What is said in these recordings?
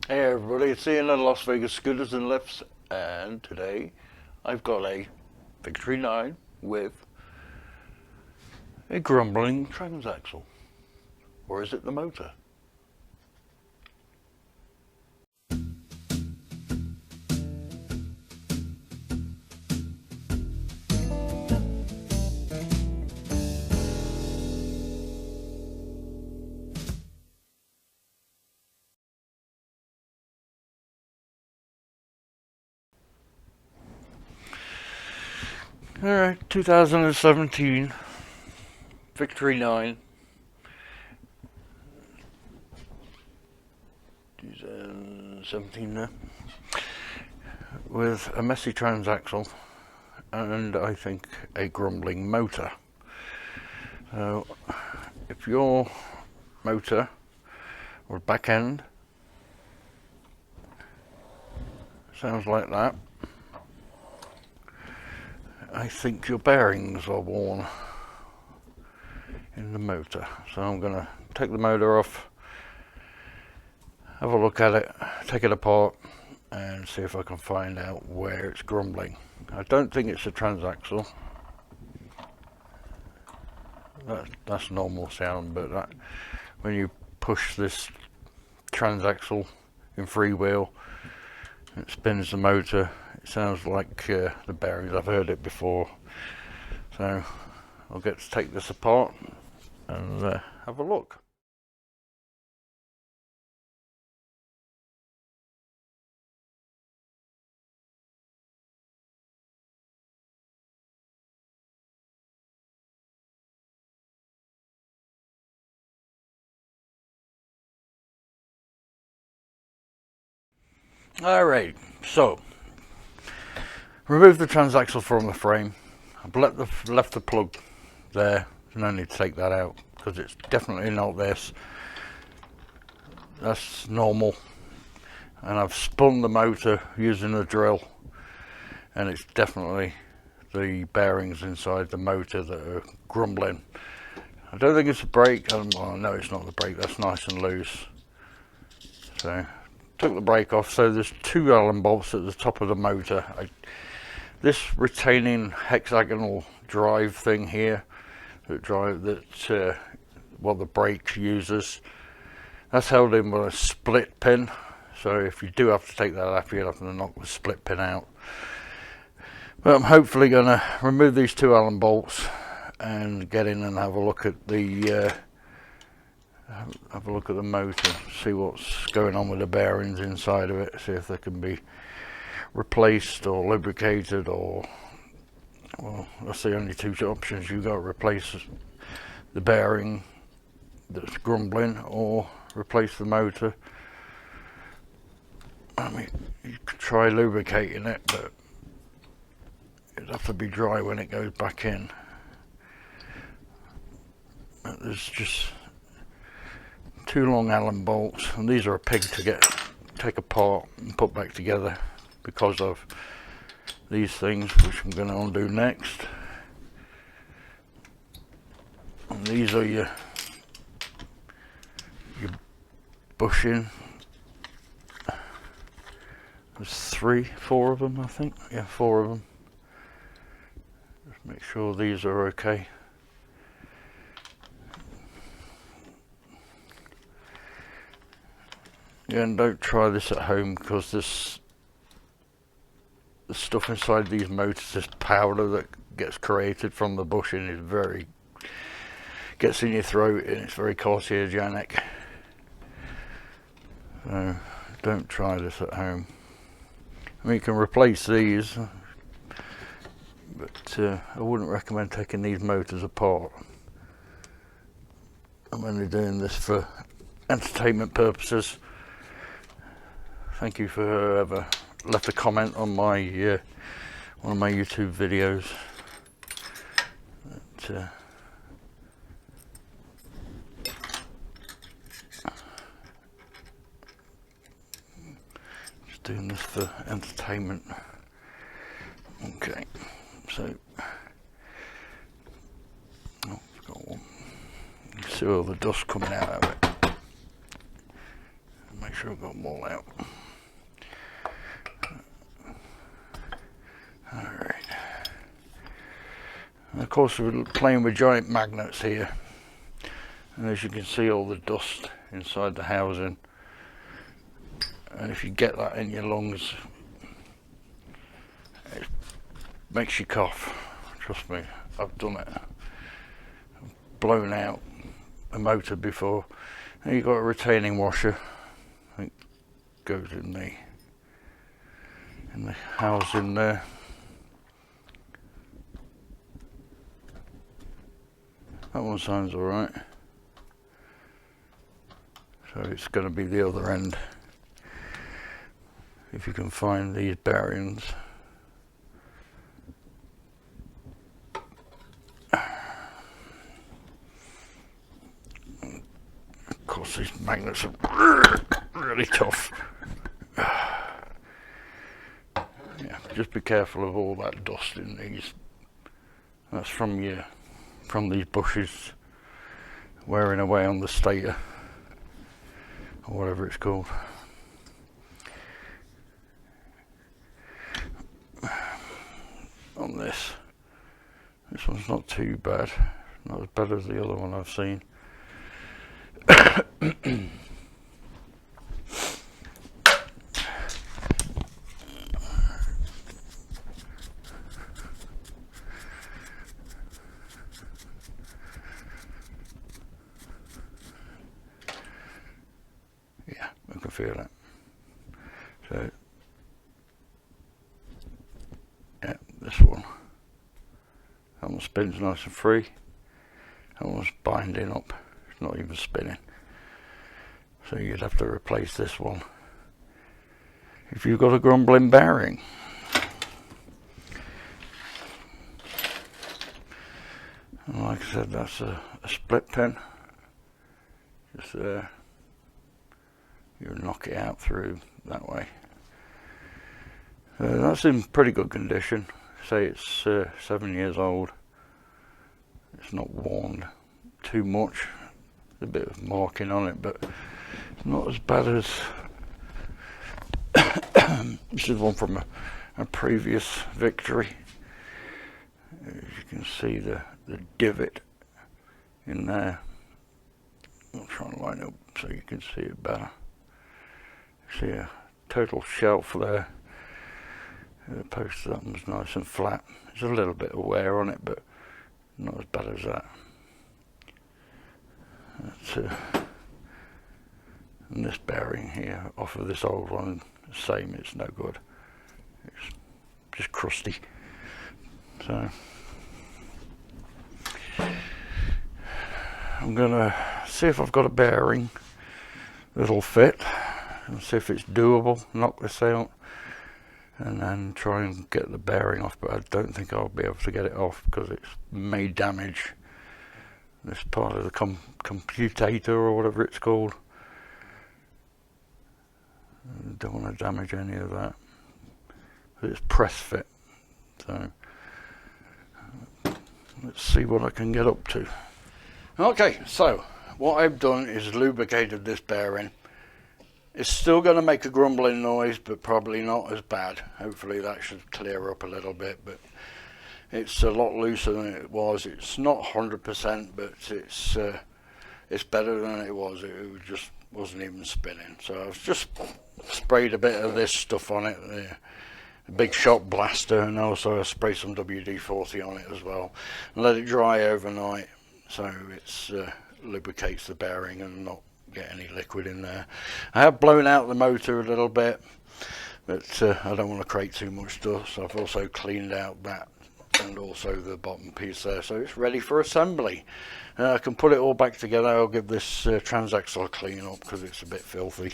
Hey everybody, it's Ian at Las Vegas Scooters and Lifts, and today I've got a Victory 9 with a Grumbling transaxle. Or is it the motor? Alright, 2017 Victory 9. 2017 there. With a messy transaxle and I think a Grumbling motor. So if your motor or back end sounds like that, I think your bearings are worn in the motor. So I'm going to take the motor off, have a look at it, take it apart and see if I can find out where it's grumbling. I don't think it's a transaxle. That's normal sound, but when you push this transaxle in freewheel, it spins the motor. It sounds like the bearings. I've heard it before, so I'll get to take this apart and have a look. Alright, so remove the transaxle from the frame. I've left the plug there. There's no need to take that out because it's definitely not this. That's normal. And I've spun the motor using a drill, and it's definitely the bearings inside the motor that are grumbling. I don't think it's a brake. Well, no, it's not the brake. That's nice and loose. So took the brake off. So there's two Allen bolts at the top of the motor. This retaining hexagonal drive thing here, what the brake uses, that's held in with a split pin. So if you do have to take that off, you'll have to knock the split pin out. But I'm hopefully going to remove these two Allen bolts and get in and have a look at the motor, see what's going on with the bearings inside of it, see if they can be replaced or lubricated, or, well, that's the only two options. You've got to replace the bearing that's grumbling or replace the motor. I mean, you could try lubricating it, but it'd have to be dry when it goes back in. There's just two long Allen bolts, and these are a pig to take apart and put back together because of these things, which I'm going to undo next. And these are your bushing. There's four of them, I think. Yeah, four of them. Just make sure these are okay. Again, don't try this at home because the stuff inside these motors, this powder that gets created from the bushing, is gets in your throat and it's very carcinogenic. So don't try this at home. I mean, you can replace these, but I wouldn't recommend taking these motors apart. I'm only doing this for entertainment purposes. Thank you for whoever left a comment on my one of my YouTube videos. Just doing this for entertainment. Okay, so I've got one. You can see all the dust coming out of it. Make sure sure I've got them all out. Alright. And of course we're playing with giant magnets here. And as you can see, all the dust inside the housing. And if you get that in your lungs, it makes you cough. Trust me, I've done it. I've blown out a motor before. And you've got a retaining washer. I think goes in the housing there. That one sounds alright. So it's going to be the other end. If you can find these bearings. Of course these magnets are really tough. Yeah, just be careful of all that dust in these. That's from these bushes wearing away on the stator, or whatever it's called. On this one's not too bad, not as bad as the other one I've seen. Yeah, I can feel it. So yeah, this one. That one spins nice and free. That one's binding up. It's not even spinning. So you'd have to replace this one if you've got a Grumbling bearing. And like I said, that's a split pin. Just you knock it out through that way. That's in pretty good condition. Say it's 7 years old. It's not worn too much. There's a bit of marking on it, but it's not as bad as this is one from a previous victory. As you can see, the divot in there. I'll try and line it up so you can see it better. See a total shelf there. The post of that one's nice and flat. There's a little bit of wear on it, but not as bad as that. And this bearing here, off of this old one, same, it's no good. It's just crusty. So I'm gonna see if I've got a bearing that'll fit, and see if it's doable. Knock this out, and then try and get the bearing off, but I don't think I'll be able to get it off because it's may damage this part of the computator or whatever it's called. I don't want to damage any of that. But it's press fit, so let's see what I can get up to. Okay, so what I've done is lubricated this bearing. It's still going to make a grumbling noise, but probably not as bad. Hopefully that should clear up a little bit, but it's a lot looser than it was. It's not 100%, but it's better than it was. It just wasn't even spinning. So I've just sprayed a bit of this stuff on it, the big shot blaster, and also I sprayed some WD-40 on it as well, and let it dry overnight, so it's lubricates the bearing and not get any liquid in there. I have blown out the motor a little bit, but I don't want to create too much dust, so I've also cleaned out that and also the bottom piece there, so it's ready for assembly. I can put it all back together. I'll give this transaxle a clean up because it's a bit filthy.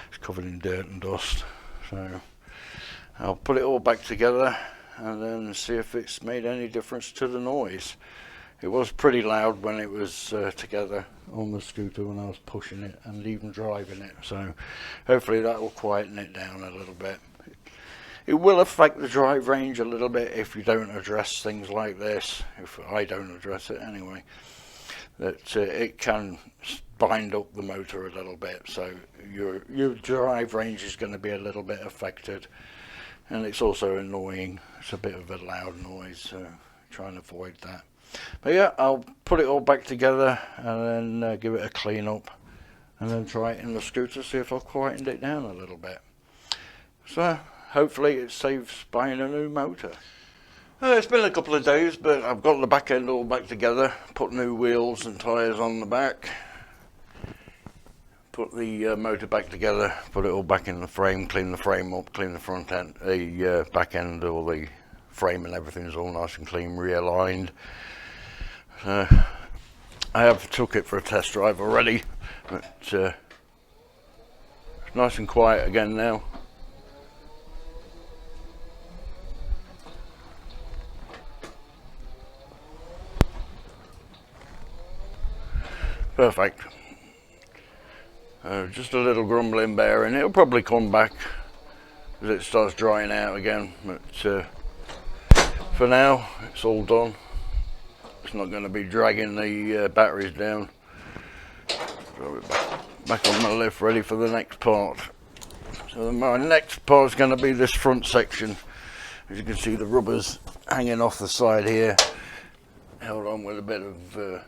It's covered in dirt and dust, so I'll put it all back together and then see if it's made any difference to the noise. It was pretty loud when it was together on the scooter when I was pushing it and even driving it, so hopefully that will quieten it down a little bit. It will affect the drive range a little bit if you don't address things like this, if I don't address it anyway. that it can bind up the motor a little bit, so your drive range is going to be a little bit affected, and it's also annoying. It's a bit of a loud noise, so try and avoid that. But yeah, I'll put it all back together and then give it a clean up, and then try it in the scooter, see if I've quietened it down a little bit. So hopefully it saves buying a new motor. It's been a couple of days, but I've got the back end all back together, put new wheels and tyres on the back, put the motor back together, put it all back in the frame, clean the frame up, clean the front end, the back end, all the frame and everything's all nice and clean, realigned. I have took it for a test drive already, but it's nice and quiet again now. Perfect. Just a little grumbling bearing. It'll probably come back as it starts drying out again, but for now it's all done. It's not going to be dragging the batteries down. So back on my lift, ready for the next part. So my next part is going to be this front section. As you can see, the rubber's hanging off the side here, held on with a bit of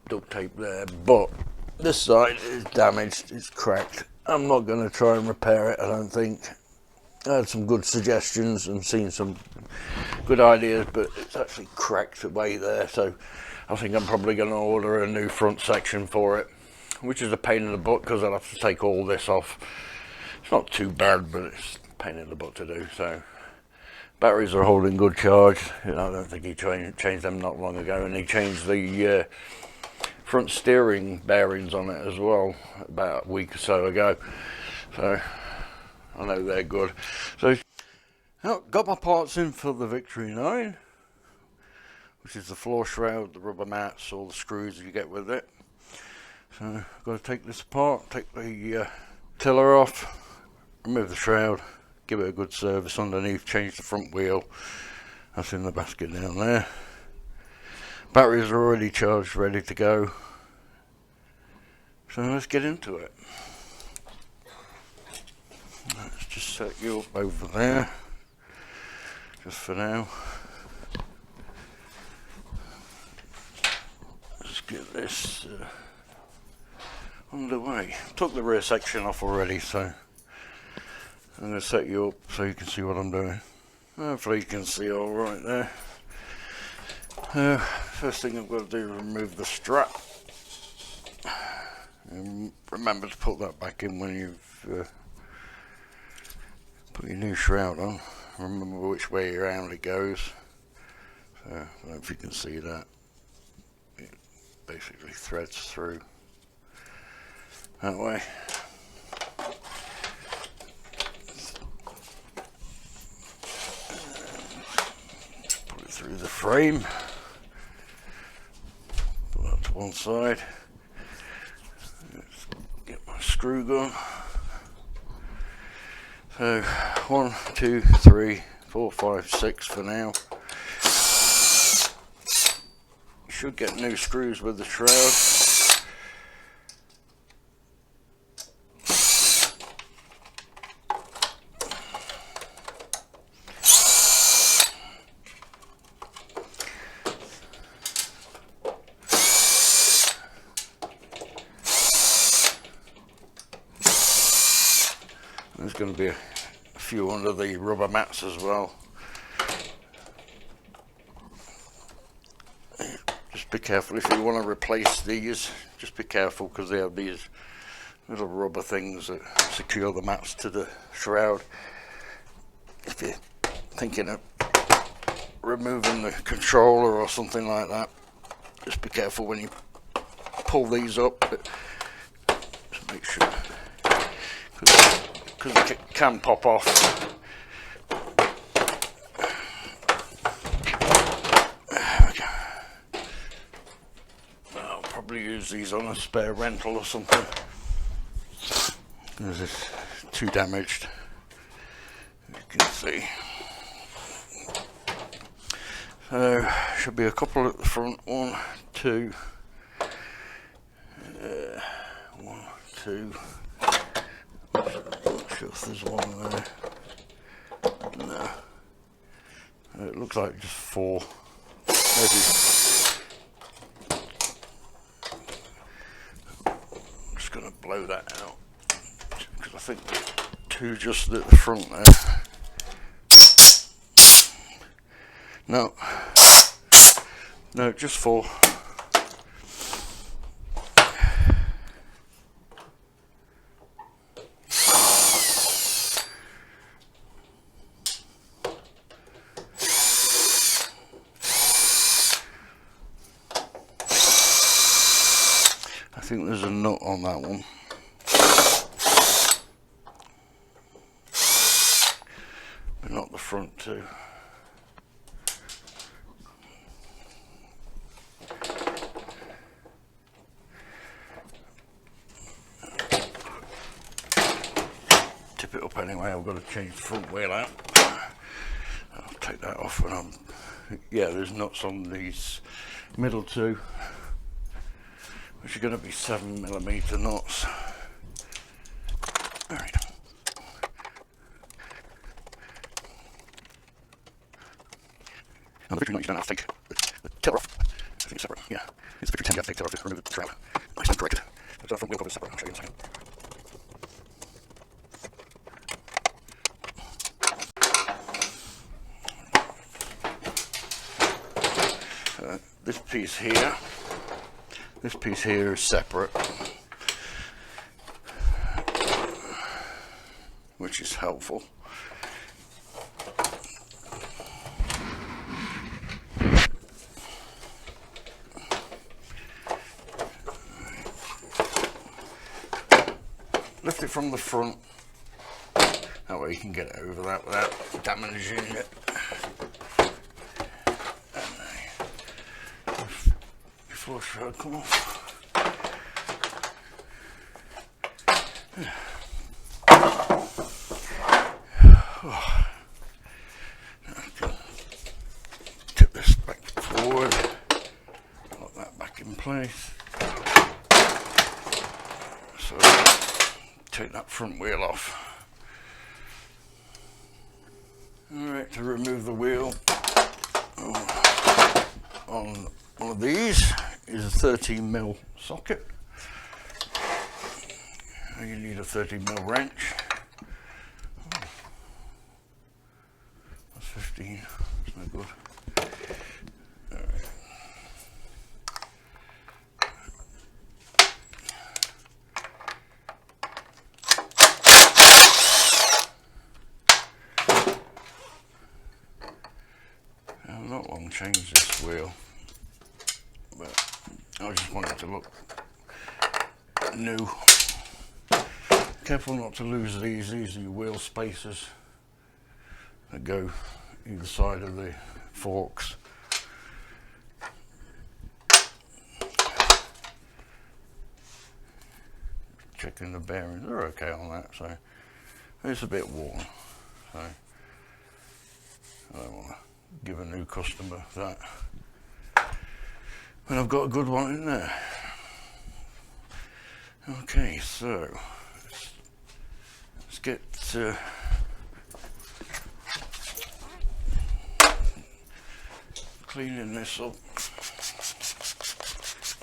duct tape there, but this side is damaged, it's cracked. I'm not going to try and repair it, I don't think. I had some good suggestions and seen some good ideas, but it's actually cracked away there, so I think I'm probably going to order a new front section for it, which is a pain in the butt because I'll have to take all this off. It's not too bad, but it's a pain in the butt to do. So batteries are holding good charge. I don't think he changed them not long ago, and he changed the front steering bearings on it as well about a week or so ago, so I know they're good. So got my parts in for the Victory 9, which is the floor shroud, the rubber mats, all the screws you get with it. So I've got to take this apart, take the tiller off, remove the shroud, give it a good service underneath, change the front wheel. That's in the basket down there. Batteries are already charged, ready to go. So let's get into it. Let's just set you up over there, just for now. Let's get this underway. Took the rear section off already, so I'm going to set you up so you can see what I'm doing. Hopefully you can see all right there. First thing I've got to do is remove the strap. And remember to put that back in when you've put your new shroud on. Remember which way around it goes. So I don't know if you can see that. It basically threads through that way. Put it through the frame. Put that to one side. Let's get my screw gun. So 1, 2, 3, 4, 5, 6 for now. You should get new screws with the shroud. There's going to be a few under the rubber mats as well. Just be careful if you want to replace these. Just be careful because they have these little rubber things that secure the mats to the shroud. If you're thinking of removing the controller or something like that, just be careful when you pull these up. Just make sure, because it can pop off. There we go. I'll probably use these on a spare rental or something, because it's too damaged, as you can see. So should be a couple at the front, 1, 2, 2. I'm not sure if there's one there. No. It looks like just 4. Maybe. I'm just going to blow that out because I think 2 just at the front there. No, just 4. I think there's a nut on that one. But not the front 2. Tip it up anyway, I've got to change the front wheel out. I'll take that off when I'm... Yeah, there's nuts on these middle 2. Which are going to be 7mm nuts. Alright. Now the victory nut you don't have to take the tail off. I think it's separate. Yeah, it's the victory 10 you have to take the tail off to remove the trailer. Nice and corrected. So the front wheel cover is separate. I'll show you in a second. This piece here is separate, which is helpful. Lift it from the front, that way you can get over that without damaging it. Before should come off. Tip this back forward, lock that back in place. So take that front wheel off. Alright, to remove the wheel on one of these is a 13mm socket. You need a 13mm wrench. That's 15. That's no good. Alright. I've not long changed this wheel, but I just want it to look new. Careful not to lose these. These are your wheel spacers that go either side of the forks. Checking the bearings, they're okay on that, so it's a bit worn, so I don't want to give a new customer that when I've got a good one in there. Okay, so let's get cleaning this up.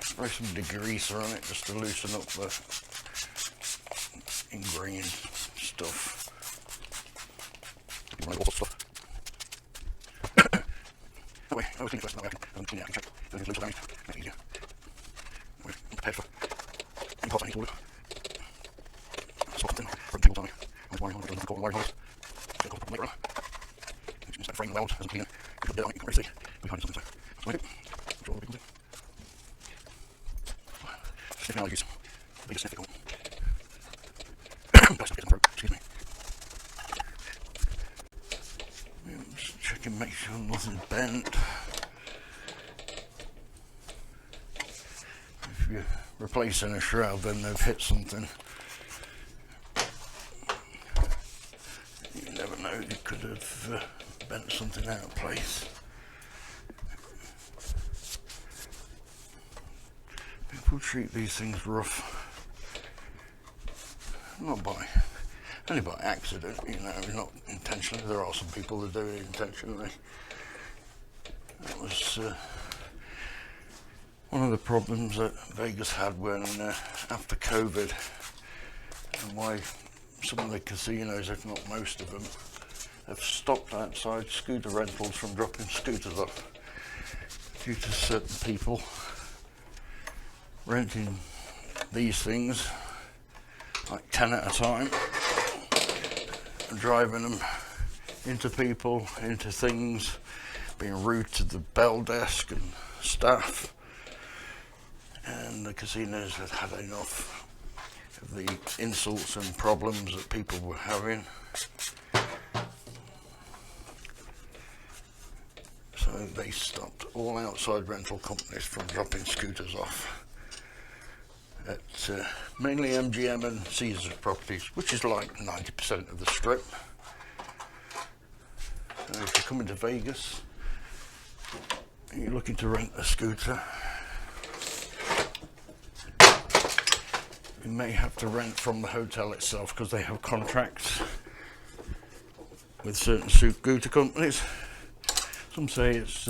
Spray some degreaser on it just to loosen up the ingrained stuff. That way, I was thinking first that way I can clean it out and check if there's loose or damage. Make it easier. I'm prepared for any parts I need to order. Swap them in, put the tables on me. I'm just wiring on it, doesn't call the wiring harness. Just got later on. Just going to frame the welds, hasn't cleaned it. Put a bit on it, you can't really see. Behind something, so like it. I'm sure all the people do. Sniffing allergies. The biggest sniff they call them. That's not getting through, excuse me. Just checking, make sure nothing's bent. If you're replacing a shroud, then they've hit something. You never know, you could have bent something out of place. People treat these things rough. not by only by accident, you know, not intentionally. There are some people that do it intentionally. That was one of the problems that Vegas had when after COVID, and why some of the casinos, if not most of them, have stopped outside scooter rentals from dropping scooters off due to certain people renting these things like 10 at a time and driving them into people, into things, being rude to the bell desk and staff, and the casinos had had enough of the insults and problems that people were having. So they stopped all outside rental companies from dropping scooters off at mainly MGM and Caesars properties, which is like 90% of the strip. So if you're coming to Vegas and you're looking to rent a scooter, you may have to rent from the hotel itself because they have contracts with certain scooter companies. Some say it's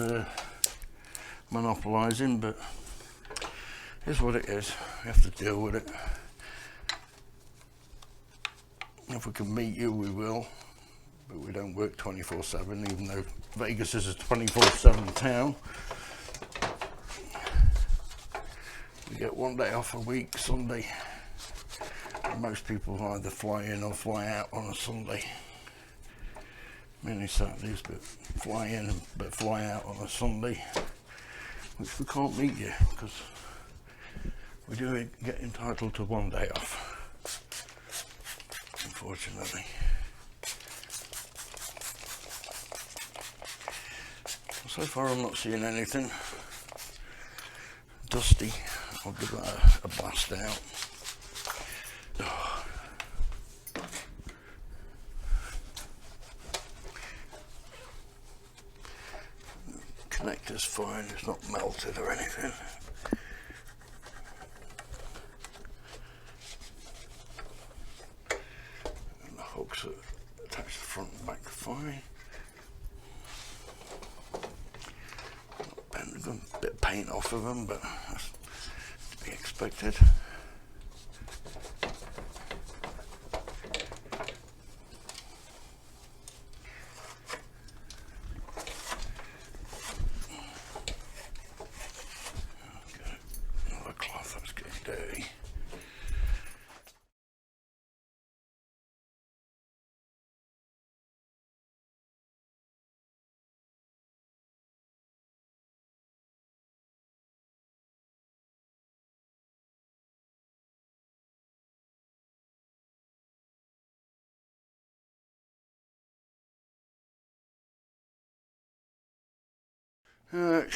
monopolising, but it's what it is. We have to deal with it. If we can meet you, we will, but we don't work 24/7, even though Vegas is a 24/7 town. We get one day off a week, Sunday. Most people either fly in or fly out on a Sunday. Mainly Saturdays, but fly in but fly out on a Sunday, which we can't meet you because we do get entitled to one day off, unfortunately. So far I'm not seeing anything. Dusty, I'll give that a blast out. Connector's fine, it's not melted or anything. And the hooks are attached to the front and back fine. And a bit of paint off of them, but that's to be expected.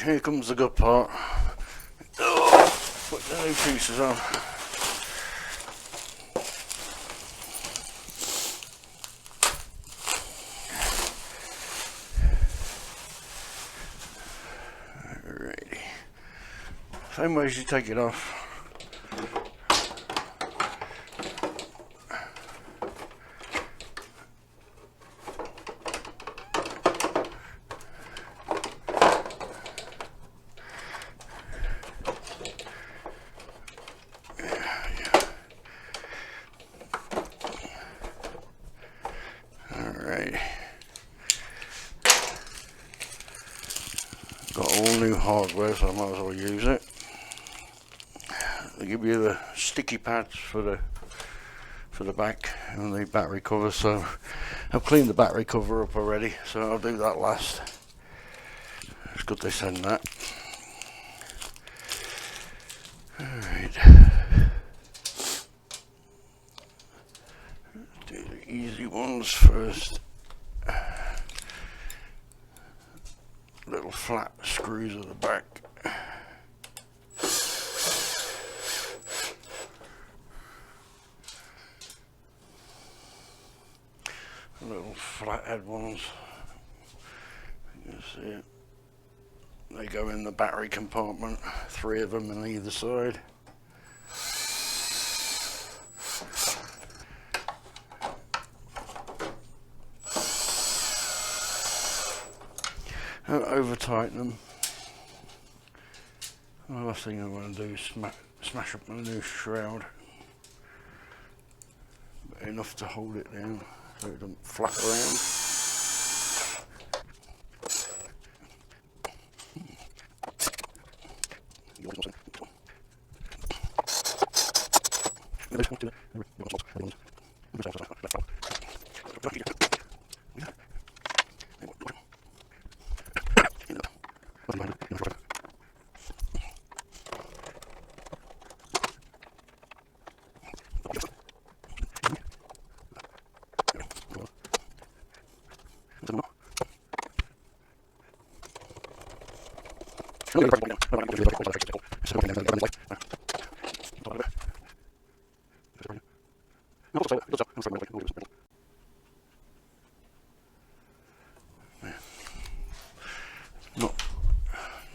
Here comes the good part. Put the new pieces on. Alrighty. Same way as you take it off. Got all new hardware, so I might as well use it. They give you the sticky pads for the back and the battery cover, so I've cleaned the battery cover up already, so I'll do that last. It's good they send that. Alright. Do the easy ones first. Little flat screws at the back. Little flathead ones. You can see it. They go in the battery compartment. 3 of them on either side. Don't over tighten them. The last thing I want to do is smash up my new shroud. But enough to hold it down so it doesn't flap around.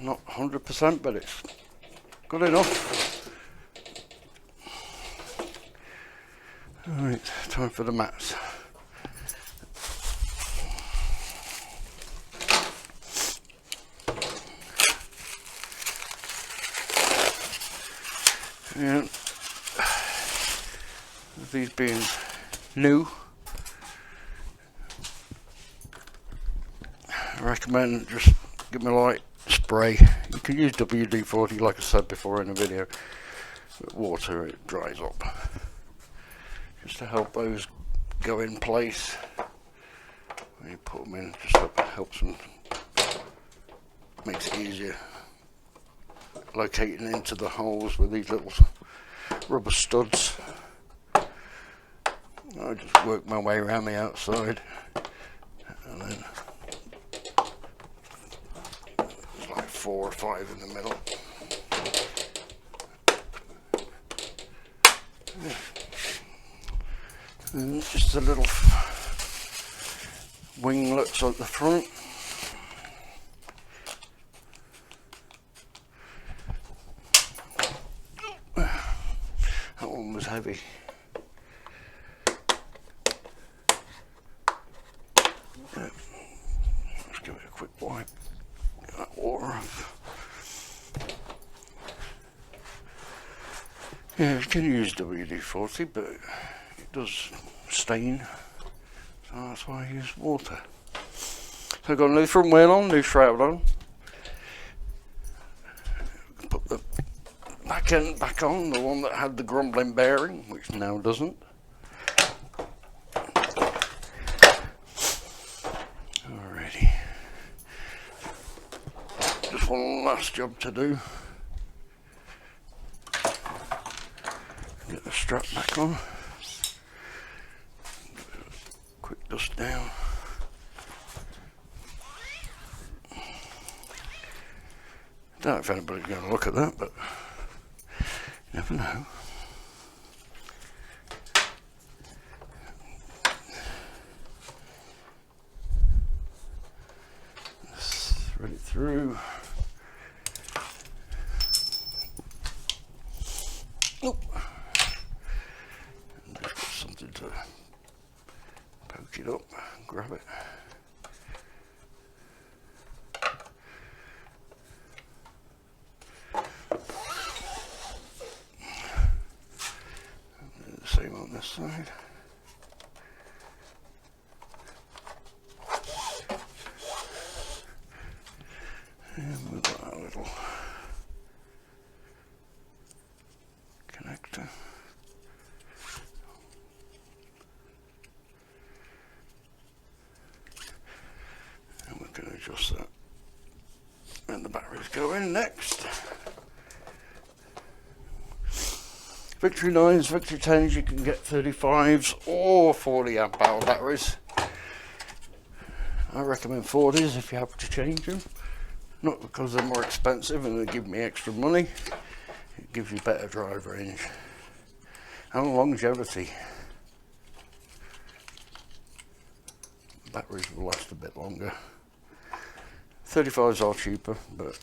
Not 100%, but it's good enough. Alright, time for the mats. And these being new, I recommend just give me a light spray. You can use WD-40 like I said before in the video. With water it dries up. Just to help those go in place. When you put them in, just helps them, makes it easier locating into the holes with these little rubber studs. I just work my way around the outside and then there's like 4 or 5 in the middle. And just the little winglets at the front. That one was heavy. Let's give it a quick wipe. Get that water off. Yeah, you can use WD-40, but it does stain, so that's why I use water. So I've got a new front wheel on, new shroud on. Put the back end back on, the one that had the Grumbling bearing, which now doesn't. Alrighty. Just one last job to do. Get the strap back on. Quick dust down. Don't know if anybody's going to look at that, but you never know. Let's thread it through. Oh. And just got something to poke it up, grab it. Same on this side. And we've got our little connector. And we're going to adjust that. And the batteries go in next. Victory 9s, Victory 10s, you can get 35s or 40 amp hour batteries. I recommend 40s if you have to change them. Not because they're more expensive and they give me extra money. It gives you better drive range and longevity. Batteries will last a bit longer. 35s are cheaper, but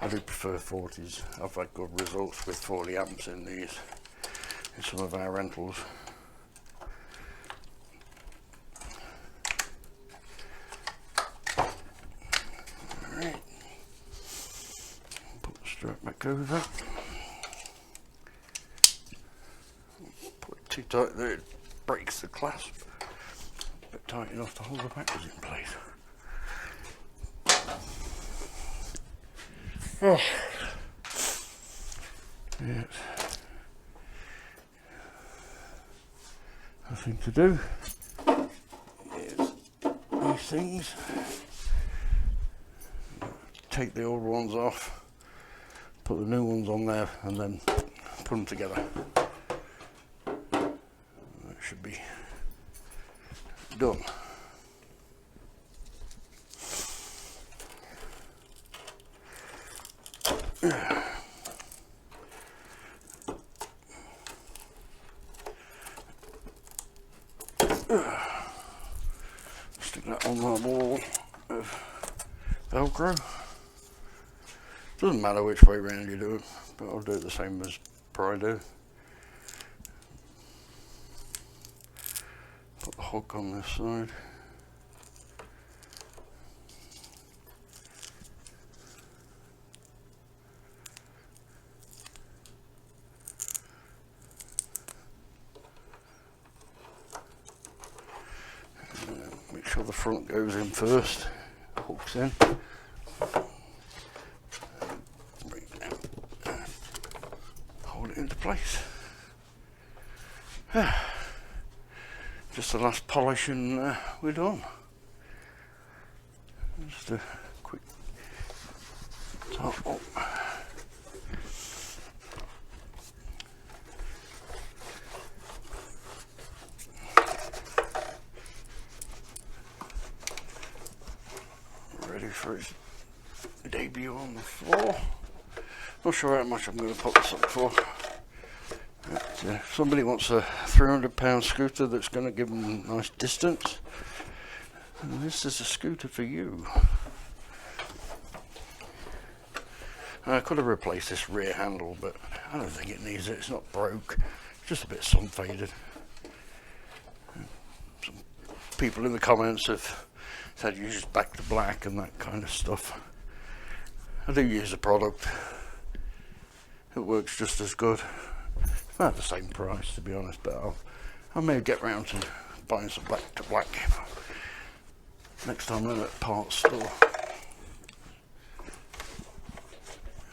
I do prefer 40s. I've had good results with 40 amps in these, in some of our rentals. go with that. Put it too tight there, it breaks the clasp. But tight enough to hold the batteries in place. Oh. Yes. The thing to do is these things. Take the old ones off, put the new ones on there, and then put them together. That should be done. Stick that on the wall of Velcro. Doesn't matter which way round you do it, but I'll do it the same as I do. Put the hook on this side. Make sure the front goes in first, hooks in. Hold it into place. Just the last polish and we're done. Just a quick top up. Ready for its debut on the floor. Not sure how much I'm going to put this up for. But, if somebody wants a £300 scooter that's going to give them a nice distance, and this is a scooter for you. I could have replaced this rear handle, but I don't think it needs it. It's not broke, it's just a bit sun faded. Some people in the comments have said use back to black and that kind of stuff. I do use the product. It works just as good. It's about the same price, to be honest, but I may get round to buying some back to black next time I'm at a parts store.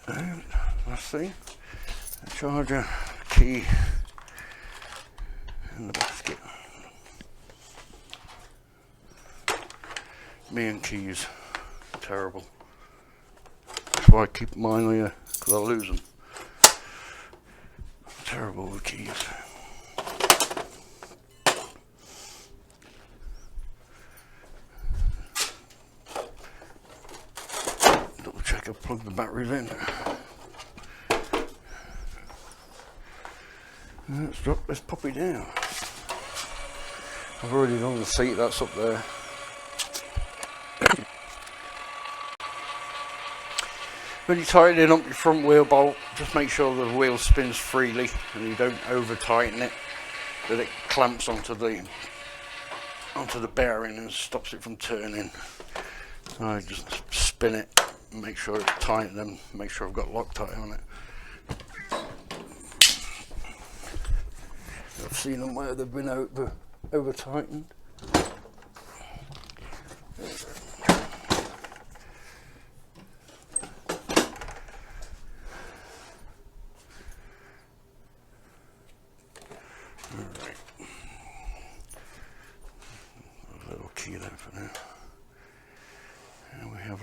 And last thing, the charger, key, and the basket. Me and keys, terrible. That's why I keep mine here, because I lose them. Terrible with keys. Double check I've plugged the batteries in. Let's drop this puppy down. I've already done the seat, that's up there. When you tighten up your front wheel bolt, just make sure the wheel spins freely and you don't over tighten it, that it clamps onto the bearing and stops it from turning. So I just spin it, make sure it's tight, and then make sure I've got Loctite on it. I've seen them where they've been over tightened.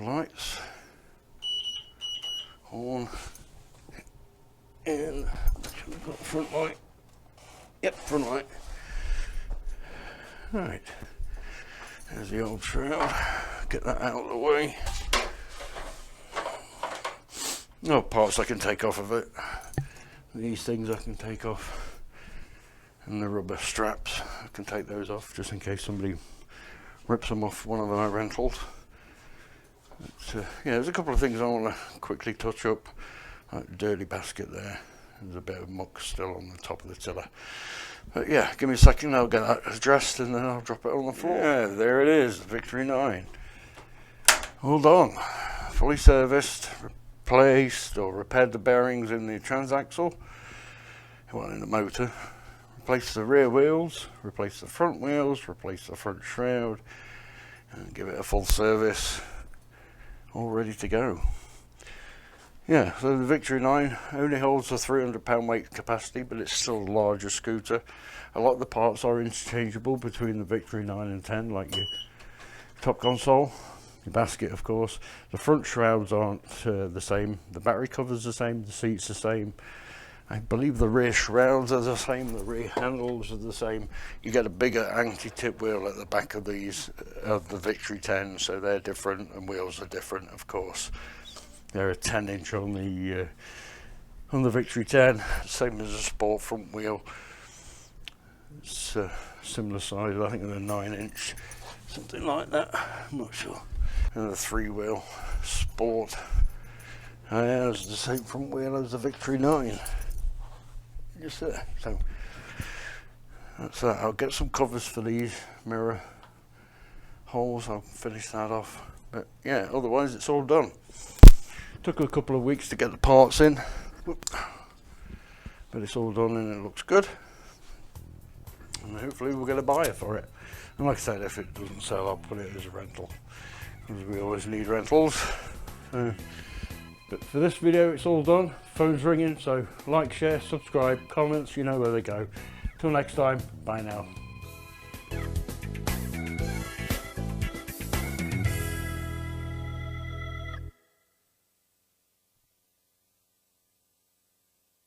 Lights on, and we've got the front light. Yep, front light. Right, there's the old shroud. Get that out of the way. No parts I can take off of it. These things I can take off, and the rubber straps I can take those off just in case somebody rips them off one of my rentals. But, yeah, there's a couple of things I want to quickly touch up. Like the dirty basket there. There's a bit of muck still on the top of the tiller. But yeah, give me a second, I'll get that addressed and then I'll drop it on the floor. Yeah, there it is, the Victory 9. All done. Fully serviced, replaced or repaired the bearings in the transaxle, well, in the motor, replace the rear wheels, replace the front wheels, replace the front shroud, and give it a full service, all ready to go. Yeah, so the Victory 9 only holds a 300-pound weight capacity, but it's still a larger scooter. A lot of the parts are interchangeable between the Victory 9 and 10, like your top console, your basket of course. The front shrouds aren't the same, the battery cover's the same, the seat's the same. I believe the rear shrouds are the same, the rear handles are the same. You get a bigger anti-tip wheel at the back of these, of the Victory 10, so they're different, and wheels are different of course. They're a 10-inch on the Victory 10, same as a Sport front wheel. It's similar size, I think they're 9-inch, something like that, I'm not sure. And the 3-wheel Sport has the same front wheel as the Victory 9. Just there. So that's that. I'll get some covers for these mirror holes, I'll finish that off. But yeah, otherwise it's all done. Took a couple of weeks to get the parts in, but it's all done and it looks good, and hopefully we'll get a buyer for it. And like I said, if it doesn't sell, I'll put it as a rental, because we always need rentals. But for this video it's all done. Phone's ringing, so like, share, subscribe, comments, you know where they go. Till next time, bye now.